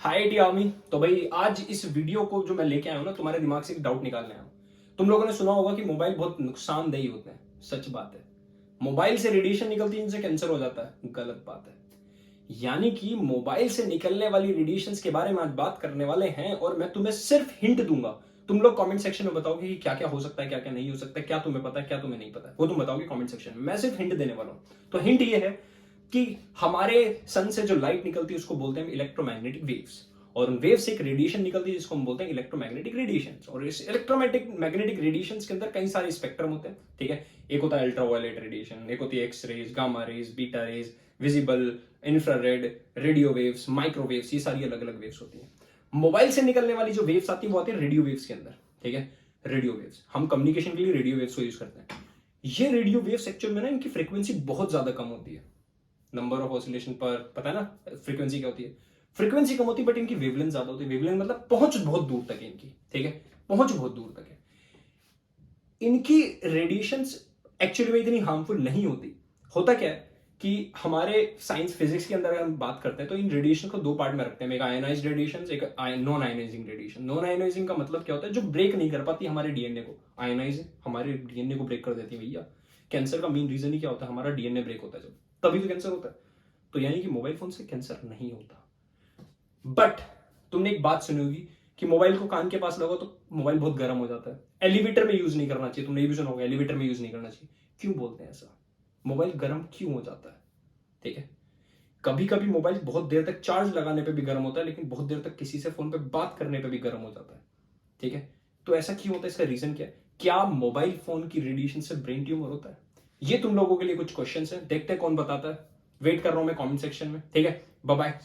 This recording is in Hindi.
हाय टी आर्मी। तो भाई आज इस वीडियो को जो मैं लेके आया हूं ना, तुम्हारे दिमाग से एक डाउट निकालने आया हूं। तुम लोगों ने सुना होगा कि मोबाइल बहुत नुकसानदेही होते हैं। सच बात है। मोबाइल से रेडिएशन निकलती है, जिनसे कैंसर हो जाता है। गलत बात है। यानी कि मोबाइल से निकलने वाली रेडिएशंस के बारे में आज बात करने वाले हैं, और मैं तुम्हें सिर्फ हिंट दूंगा। तुम लोग कमेंट सेक्शन में बताओगे कि क्या क्या हो सकता है, क्या क्या नहीं हो सकता है, क्या तुम्हें पता है, क्या तुम्हें नहीं पता है, वो तुम बताओगे कमेंट सेक्शन में। मैं सिर्फ हिंट देने वाला हूं। तो हिंट ये है कि हमारे सन से जो लाइट निकलती है उसको बोलते हैं इलेक्ट्रोमैग्नेटिक वेव्स, और उन वेव से एक रेडिएशन निकलती है जिसको हम बोलते हैं इलेक्ट्रोमैग्नेटिक रेडिएशन। और इस इलेक्ट्रोमैग्नेटिक रेडिएशन के अंदर कई सारे स्पेक्ट्रम होते हैं। ठीक है, एक होता है अल्ट्रावायलेट रेडिएशन, एक होती है X rays, gamma rays, beta rays, visible, infrared, radio waves, microwaves, ये सारी अलग अलग वेव्स होती है। मोबाइल से निकलने वाली जो वेव्स आती है वो आती है रेडियो वेव्स के अंदर। ठीक है, रेडियो वेव्स, हम कम्युनिकेशन के लिए रेडियो वेव्स को यूज करते हैं। ये रेडियो वेव्स एक्चुअल में ना, इनकी फ्रीक्वेंसी बहुत ज्यादा कम होती है। नंबर ऑफ ऑसिलेशन पर, पता है ना फ्रीक्वेंसी क्या होती है। फ्रीक्वेंसी कम होती है बट इनकी वेवलेंथ ज्यादा होती है। वेवलेंथ मतलब पहुंच बहुत दूर तक है इनकी। ठीक है, पहुंच बहुत दूर तक है इनकी। रेडिएशंस एक्चुअली में इतनी हार्मफुल नहीं होती। होता क्या है कि हमारे साइंस फिजिक्स के अंदर अगर हम बात करते हैं तो इन रेडिएशन को दो पार्ट में रखते हैं। एक आयनाइज्ड रेडिएशन, एक non ionising radiation. Non ionising का मतलब क्या होता है? जो ब्रेक नहीं कर पाती हमारे डीएनए को। आयनाइज हमारे डीएनए को ब्रेक कर देती है भैया। कैंसर का मेन रीजन ही क्या होता है? हमारा डीएनए ब्रेक होता है, जब तभी तो कैंसर होता है। तो यानी कि मोबाइल फोन से कैंसर नहीं होता। बट तुमने एक बात सुनी होगी कि मोबाइल को कान के पास लगाओ तो मोबाइल बहुत गर्म हो जाता है। एलिवेटर में यूज नहीं करना चाहिए। तुमने ये भी सुना होगा, एलिवेटर में यूज नहीं करना चाहिए। क्यों बोलते हैं ऐसा? मोबाइल गर्म क्यों हो जाता है? ठीक है, कभी कभी मोबाइल बहुत देर तक चार्ज लगाने पे भी गर्म होता है, लेकिन बहुत देर तक किसी से फोन पे बात करने पे भी गर्म हो जाता है। ठीक है, तो ऐसा क्यों होता है? इसका रीजन क्या है? क्या मोबाइल फोन की रेडिएशन से ब्रेन ट्यूमर होता है? ये तुम लोगों के लिए कुछ क्वेश्चंस हैं, देखते हैं कौन बताता है। वेट कर रहा हूं मैं कमेंट सेक्शन में। ठीक है, बाय बाय।